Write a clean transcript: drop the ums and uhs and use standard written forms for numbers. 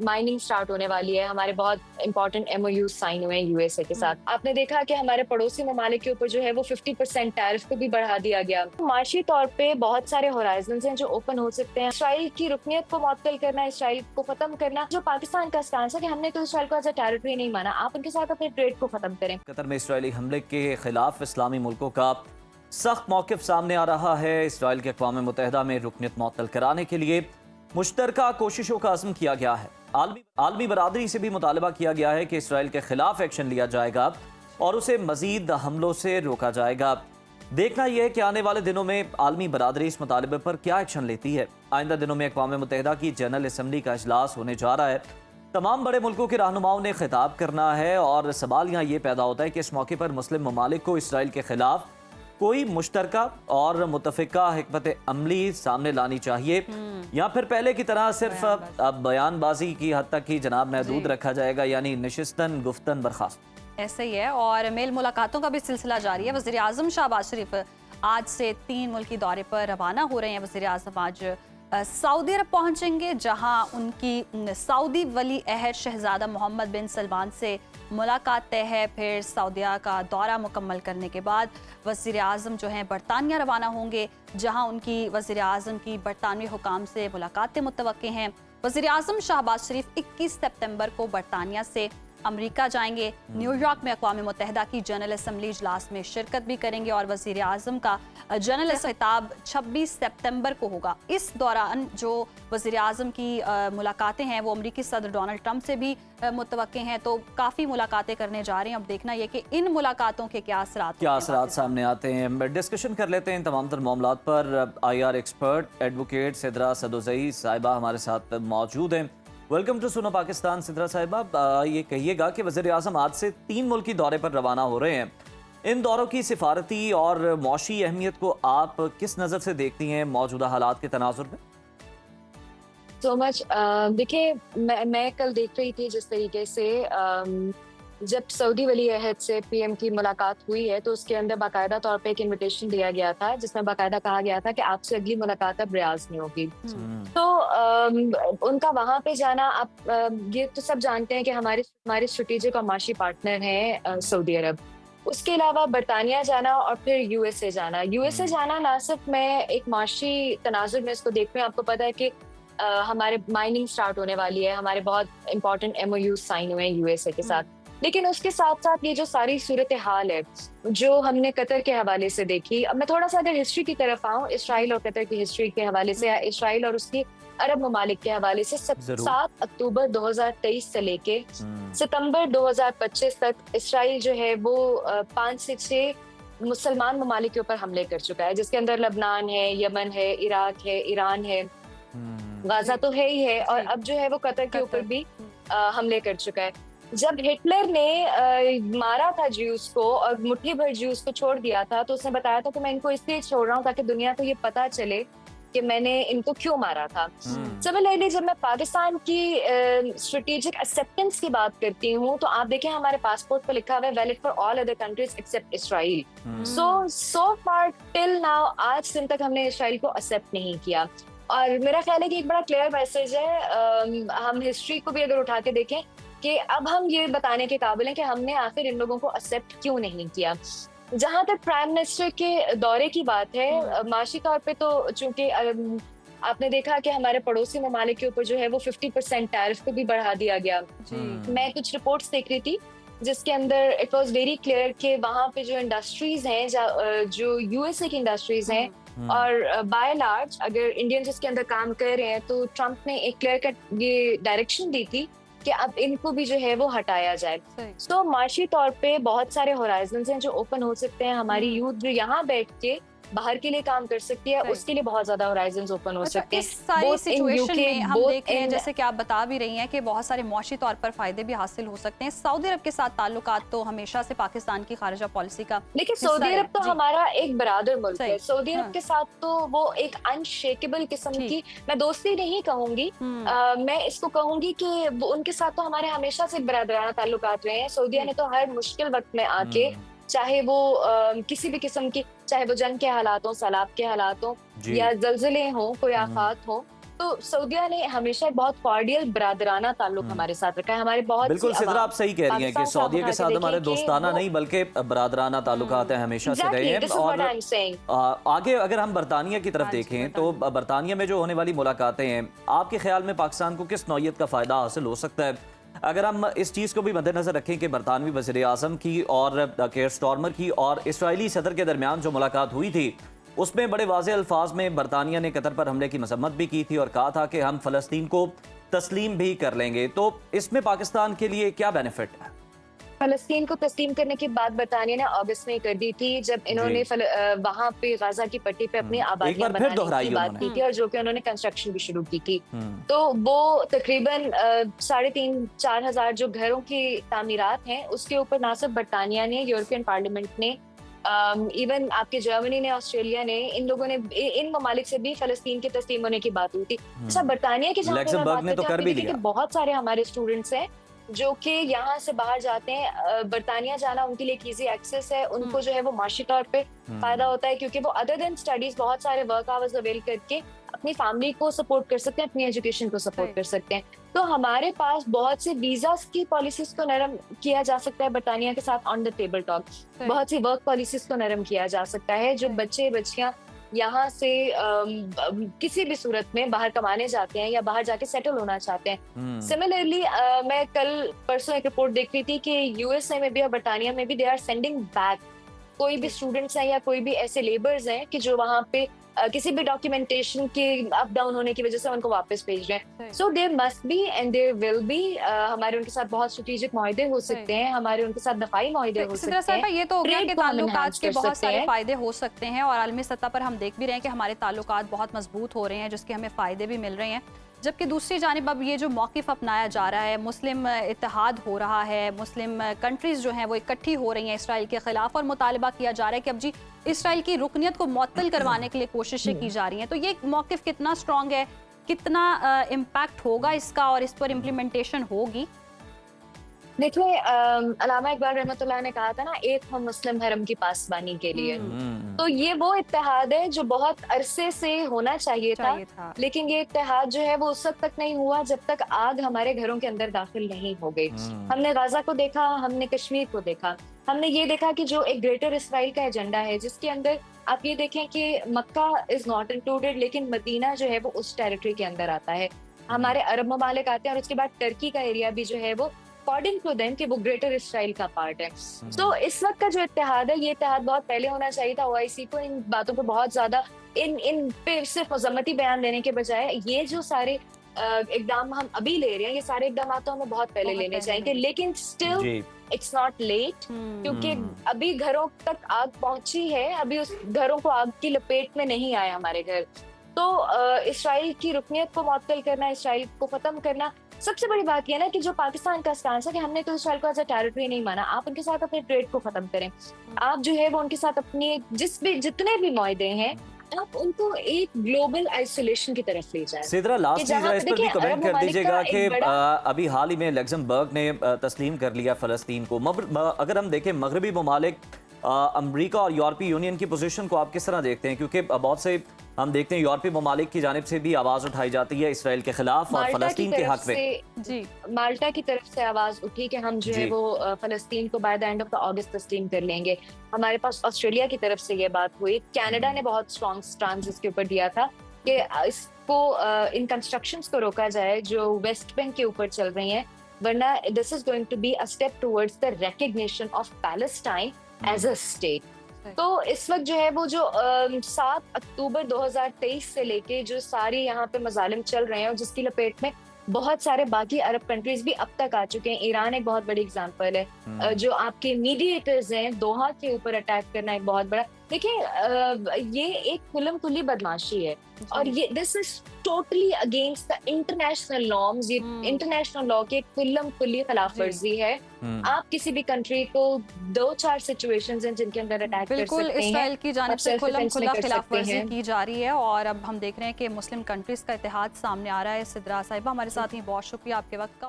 Mining start होने वाली है। हमारे बहुत इंपॉर्टेंट एमओयू साइन हुए हैं यूएसए के साथ। आपने देखा कि हमारे पड़ोसी ममालिक के ऊपर जो है वो 50% टैरिफ को भी बढ़ा दिया गया। माशी तौर पे बहुत सारे होराइजन हैं जो ओपन हो सकते हैं। इसराइल की रुकनियत को मुअत्तल करना, इसराइल को खत्म करना, जो पाकिस्तान का स्टांस है कि हमने तो इसराइल को एज अ टेरिटरी नहीं माना, आप उनके साथ अपने ट्रेड को खत्म करें। कतर में इसराइली हमले के खिलाफ इस्लामी मुल्कों का सख्त मौक़िफ़ सामने आ रहा है। इसराइल के अक़वाम मुत्तहिदा में रुकनियत मुअत्तल कराने के लिए मुश्तरका कोशिशों का अज़्म किया गया है। आलमी बरादरी से भी मुतालबा किया गया है कि इसराइल के खिलाफ एक्शन लिया जाएगा और उसे मज़ीद हमलों से रोका जाएगा। देखना यह है कि आने वाले दिनों में आलमी बरादरी इस मुतालबे पर क्या एक्शन लेती है। आइंदा दिनों में अक़वाम मुत्तहिदा की जनरल असम्बली का इजलास होने जा रहा है। तमाम बड़े मुल्कों के रहनुमाओं ने खिताब करना है और सवाल यहाँ ये पैदा होता है कि इस मौके पर मुस्लिम ममालिक को इसराइल के खिलाफ कोई मुश्तरका और मुतफ़िका हिकमत अमली सामने लानी चाहिए, या फिर पहले की तरह सिर्फ अब बयानबाजी की हद तक ही जनाब महदूद रखा जाएगा, यानी नशिस्तन गुफ्तन बर्खास्त। ऐसे ही है। और मेल मुलाकातों का भी सिलसिला जारी है। वज़ीर आज़म शहबाज शरीफ आज से 3 मुल्की दौरे पर रवाना हो रहे हैं। वज़ीर आज़म आज सऊदी अरब पहुंचेंगे, जहां उनकी सऊदी वली अहद शहजादा मोहम्मद बिन सलमान से मुलाकात तय है। फिर सऊदीया का दौरा मुकम्मल करने के बाद वज़ीर आज़म जो हैं बरतानिया रवाना होंगे, जहां उनकी वज़ीर आज़म की बरतानवी हुकाम से मुलाकातें मुतवक्के हैं। वज़ीर आज़म शहबाज शरीफ 21 सितंबर को बरतानिया से अमेरिका जाएंगे। न्यूयॉर्क में अक़वाम मुत्तहिदा की जनरल असम्बली इजलास में शिरकत भी करेंगे और वज़ीर आज़म का जनरल खिताब 26 सितंबर को होगा। इस दौरान जो वज़ीर आज़म की मुलाकातें हैं वो अमेरिकी सदर डोनाल्ड ट्रंप से भी मुतवक्के हैं, तो काफ़ी मुलाकातें करने जा रहे हैं। अब देखना यह कि इन मुलाकातों के क्या असरात सामने आते हैं। डिस्कशन कर लेते हैं तमाम तर मामलात पर। IR एक्सपर्ट एडवोकेट सिद्रा सदोज़ई साहिबा हमारे साथ मौजूद हैं। वेलकम टू सुनो पाकिस्तान। सिद्रा साहिबा, ये कहिएगा कि वज़ीर आज़म आज से 3 मुल्की दौरे पर रवाना हो रहे हैं। इन दौरों की सिफारती और मौशी अहमियत को आप किस नज़र से देखती हैं मौजूदा हालात के तनाजुर में? So much. देखिए, मैं कल देख रही थी जिस तरीके से जब सऊदी वली अहद से पीएम की मुलाकात हुई है तो उसके अंदर बाकायदा तौर पे एक इनविटेशन दिया गया था जिसमें बाकायदा कहा गया था कि आपसे अगली मुलाकात अब रियाज में होगी। तो उनका वहां पे जाना, आप ये तो सब जानते हैं कि हमारे स्ट्रेटेजिक और माशी पार्टनर हैं सऊदी अरब। उसके अलावा बरतानिया जाना और फिर यूएसए जाना। यूएसए जाना ना सिर्फ मैं एक माशी तनाजुर में इसको देख रही हूँ। आपको पता है कि हमारे माइनिंग स्टार्ट होने वाली है। हमारे बहुत इंपॉर्टेंट एमओयू साइन हुए हैं यूएसए के साथ। लेकिन उसके साथ साथ ये जो सारी सूरत हाल है जो हमने कतर के हवाले से देखी, अब मैं थोड़ा सा अगर हिस्ट्री की तरफ आऊँ, इसराइल और कतर की हिस्ट्री के हवाले से या इसराइल और उसकी अरब ममालिक के हवाले से 7 अक्टूबर 2023 से लेके सितंबर 2025 तक इसराइल जो है वो 5 से 6 मुसलमान ममालिक के ऊपर हमले कर चुका है, जिसके अंदर लबनान है, यमन है, इराक है, ईरान है, गाजा तो है ही है, और अब जो है वो कतर के ऊपर भी हमले कर चुका है। जब हिटलर ने मारा था ज्यूस को और मुट्ठी भर ज्यूस को छोड़ दिया था, तो उसने बताया था कि मैं इनको इसलिए छोड़ रहा हूँ ताकि दुनिया को ये पता चले कि मैंने इनको क्यों मारा था। सिमिलरली जब मैं पाकिस्तान की स्ट्रेटेजिक एक्सेप्टेंस की बात करती हूँ तो आप देखें हमारे पासपोर्ट पर लिखा हुआ है valid for all other countries except Israel. So far till now, आज दिन तक हमने इसराइल को एक्सेप्ट नहीं किया। और मेरा ख्याल है कि एक बड़ा क्लियर मैसेज है। हम हिस्ट्री को भी अगर उठा के देखें कि अब हम ये बताने के काबिल हैं कि हमने आखिर इन लोगों को एक्सेप्ट क्यों नहीं किया। जहां तक प्राइम मिनिस्टर के दौरे की बात है, माशी तौर पे तो चूंकि आपने देखा कि हमारे पड़ोसी ममालिक के ऊपर जो है वो 50% टैरिफ को भी बढ़ा दिया गया। मैं कुछ रिपोर्ट्स देख रही थी जिसके अंदर इट वाज वेरी क्लियर कि वहां पे जो इंडस्ट्रीज हैं, जो यूएसए की इंडस्ट्रीज हैं, और बाय लार्ज अगर इंडियंस इसके अंदर काम कर रहे हैं तो ट्रंप ने एक क्लियर कट ये डायरेक्शन दी थी कि अब इनको भी जो है वो हटाया जाए। तो माशी तौर पे बहुत सारे होराइजन हैं जो ओपन हो सकते हैं। हमारी यूथ जो यहाँ बैठ के बाहर के लिए काम कर सकती है, उसके लिए बहुत ज्यादा होराइजन्स ओपन हो सकते हैं। इस सारी सिचुएशन में हम देख रहे हैं, जैसे कि आप बता भी रही हैं, कि बहुत सारे मौशी तौर पर फायदे भी हासिल हो सकते हैं। सऊदी अरब के साथ ताल्लुकात तो हमेशा से पाकिस्तान की खारिजा पॉलिसी का, लेकिन सऊदी अरब तो हमारा एक बरादर मुल्क है। सऊदी अरब के साथ तो वो एक अनशेकेबल किस्म की, मैं दोस्ती नहीं कहूंगी, मैं इसको कहूंगी कि वो उनके साथ तो हमारे हमेशा से बरादराना ताल्लुकात रहे हैं। सऊदिया ने तो हर मुश्किल वक्त में आके, चाहे वो किसी भी किस्म की, चाहे वो जंग के हालात हो, सैलाब के हालात हो, या जलजले हो, कोई आफात हो, तो सऊदीया ने हमेशा एक बहुत कॉर्डियल बरादराना ताल्लुक हमारे साथ रखा है। हमारे बहुत बिल्कुल सी सिद्रा, आप अवाम सही कह रही हैं कि पाकिस्तान से सऊदीया के उठा साथ देखें हमारे कि दोस्ताना वो नहीं बल्कि बरादराना ताल्लुकात हैं, हमेशा से रहे हैं। this is what I'm saying. आगे अगर हम बरतानिया की तरफ हाँ जी, देखें तो बरतानिया में जो होने वाली मुलाकातें हैं, आपके ख्याल में पाकिस्तान को किस नौयत का फ़ायदा हासिल हो सकता है? अगर हम इस चीज़ को भी मद्देनज़र रखें कि बरतानवी वज़ीर आज़म की और केयर स्टारमर की और इसराइली सदर के दरमियान जो मुलाकात हुई थी, उसमें बड़े वाज़ेह अल्फाज में बरतानिया ने कतर पर हमले की मजम्मत भी की थी और कहा था कि हम फ़लस्तीन को तस्लीम भी कर लेंगे। तो इसमें पाकिस्तान के लिए क्या बेनिफिट है? फलस्तीन को तस्लीम करने की बात बरतानिया ने अगस्त में कर दी थी, जब इन्होंने वहां पे गाजा की पट्टी पे अपनी एक आबादियां बार फिर बनाने दोहराई की बात उन्होंने। की थी और जो कि उन्होंने कंस्ट्रक्शन भी शुरू की थी। तो वो तकरीबन 3,500-4 हजार जो घरों की तामीरात हैं, उसके ऊपर ना सिर्फ बरतानिया ने, यूरोपियन पार्लियामेंट ने, इवन आपके जर्मनी ने, ऑस्ट्रेलिया ने, इन लोगों ने, इन ममालिक से भी फलस्तीन के तस्लीम होने की बात हुई थी। अच्छा, बरतानिया की जहाँ पे मैं लक्समबर्ग बात ने तो करती हूँ, कर आप भी देखिए कि लिया। बहुत सारे हमारे स्टूडेंट्स हैं जो कि यहाँ से बाहर जाते हैं। बरतानिया जाना उनके लिए एक ईजी एक्सेस है, उनको जो है वो माशी तौर पे फायदा होता है, क्योंकि वो अदर देन स्टडीज बहुत सारे वर्क आवर्स अवेल करके अपनी फैमिली को सपोर्ट कर सकते हैं, अपनी एजुकेशन को सपोर्ट कर सकते हैं। तो हमारे पास बहुत से वीजास की पॉलिसीज को नरम किया जा सकता है बरतानिया के साथ ऑन द टेबल टॉक। बहुत सी वर्क पॉलिसीज को नरम किया जा सकता है। जो बच्चे बच्चियां यहाँ से किसी भी सूरत में बाहर कमाने जाते हैं या बाहर जाके सेटल होना चाहते हैं। सिमिलरली मैं कल परसों एक रिपोर्ट देख रही थी कि यूएसए में भी और बरतानिया में भी दे आर सेंडिंग बैक कोई भी स्टूडेंट्स हैं या कोई भी ऐसे लेबर्स हैं कि जो वहाँ पे किसी भी डॉक्यूमेंटेशन के अप डाउन होने की वजह से उनको वापस भेज रहे हैं। So there must be and there will be, हमारे उनके साथ बहुत स्ट्रेटेजिक मुआहदे हो सकते हैं, हमारे उनके साथ दफाई मुआहदे हो सकते हैं। ये तो हो गया कि ट्रेड को हम ताल्लुकात enhance के कर बहुत सकते सारे हैं। फायदे हो सकते हैं और आलमी सतह पर हम देख भी रहे हैं कि हमारे ताल्लुकात बहुत मजबूत हो रहे हैं, जिसके हमें फ़ायदे भी मिल रहे हैं। जबकि दूसरी जानिब अब ये जो मौक़िफ़ अपनाया जा रहा है, मुस्लिम इत्तेहाद हो रहा है, मुस्लिम कंट्रीज़ जो हैं वो इकट्ठी हो रही हैं इसराइल के ख़िलाफ़ और मुतालबा किया जा रहा है कि अब जी इसराइल की रुकनियत को मुअत्तल करवाने के लिए कोशिशें की जा रही हैं। तो ये मौक़िफ़ कितना स्ट्रॉन्ग है, कितना इम्पैक्ट होगा इसका और इस पर इम्प्लीमेंटेशन होगी? देखिए, अल्लामा इकबाल रहमतुल्लाह ने कहा था ना, एक हम मुस्लिम हरम की पासबानी के लिए। तो ये वो इत्तेहाद है जो बहुत अरसे से होना चाहिए था। लेकिन ये इत्तेहाद जो है वो उस वक्त तक नहीं हुआ जब तक आग हमारे घरों के अंदर दाखिल नहीं हो गई। हमने गाजा को देखा, हमने कश्मीर को देखा, हमने ये देखा कि जो एक ग्रेटर इसराइल का एजेंडा है, जिसके अंदर आप ये देखें कि मक्का इज नॉट इंक्लूडेड, लेकिन मदीना जो है वो उस टेरिटरी के अंदर आता है। हमारे अरब ममालिक आते हैं और उसके बाद टर्की का एरिया भी जो है वो अकॉर्डिंग टू देम कि वो ग्रेटर इसराइल का पार्ट है। तो इस वक्त का जो इत्तेहाद है, ये इत्तेहाद बहुत पहले होना चाहिए था। ओआईसी को इन बातों पे बहुत ज्यादा इन पे सिर्फ मजम्मती बयान देने के बजाय ये जो सारे इकदाम हम अभी ले रहे हैं, ये सारे इकदाम तो हमें बहुत पहले लेने चाहिए, लेकिन स्टिल इट्स नॉट लेट, क्योंकि अभी घरों तक आग पहुंची है, अभी उस घरों को आग की लपेट में नहीं आए हमारे घर। तो इसराइल की रुकनियत को मुअत्तल करना, इसराइल को खत्म करना, सबसे बड़ी बात यह ना कि जो पाकिस्तान का स्टांस है कि हमने तो इसराइल को एज अ टेरिटरी नहीं माना। आप उनके साथ अपने ट्रेड को खत्म करें, आप जो है वो उनके साथ अपनी जितने भी मुआहदे हैं, आप उनको एक ग्लोबल आइसोलेशन की तरफ ले जाएं। सिद्रा, लास्ट चीज इस पर भी कमेंट कर दीजिएगा कि अभी हाल ही में लक्समबर्ग ने तस्लीम कर लिया फ़लस्तीन को। अगर हम देखें मगरबी ममालिक, अमेरिका और यूरोपीय यूनियन की पोजीशन को आप किस तरह देखते हैं? क्योंकि बहुत से हम देखते हैं यूरोपीय ममालिक की जानिब से भी आवाज़ उठाई जाती है इसराइल के खिलाफ और फ़लस्तीन के हक में। जी, माल्टा की तरफ से आवाज़ उठी कि हम जो है वो फ़लस्तीन को by the end of the August तस्लीम कर लेंगे। हमारे पास ऑस्ट्रेलिया की तरफ से ये बात हुई। कनाडा ने बहुत स्ट्रॉन्ग स्टांस इसके ऊपर दिया था कि इसको इन कंस्ट्रक्शंस को रोका जाए जो वेस्ट बैंक के ऊपर चल रही हैं, वरना this is going to be a step towards the recognition of Palestine as a state. तो इस वक्त जो है वो जो 7 अक्टूबर 2023 से लेके जो सारी यहाँ पे मजालिम चल रहे हैं और जिसकी लपेट में बहुत सारे बाकी अरब कंट्रीज भी अब तक आ चुके हैं। ईरान एक बहुत बड़ी एग्जांपल है। जो आपके मीडिएटर्स हैं, दोहा के ऊपर अटैक करना एक बहुत बड़ा, देखिए ये एक खुल्लम खुल्ली बदमाशी है और ये this is totally against the international norms. ये इंटरनेशनल लॉ के खुल्लम खुल्ली खिलाफ वर्जी है। आप किसी भी कंट्री को 2-4 सिचुएशंस हैं जिनके अंदर अटैक कर सकते हैं। बिल्कुल इसराइल की जानिब से खुल्लम खुल्ला खिलाफ वर्जी की जा रही है और अब हम देख रहे हैं कि मुस्लिम कंट्रीज का इत्तेहाद सामने आ रहा है। सिद्रा साहिबा हमारे साथ ही, बहुत शुक्रिया आपके वक्त का।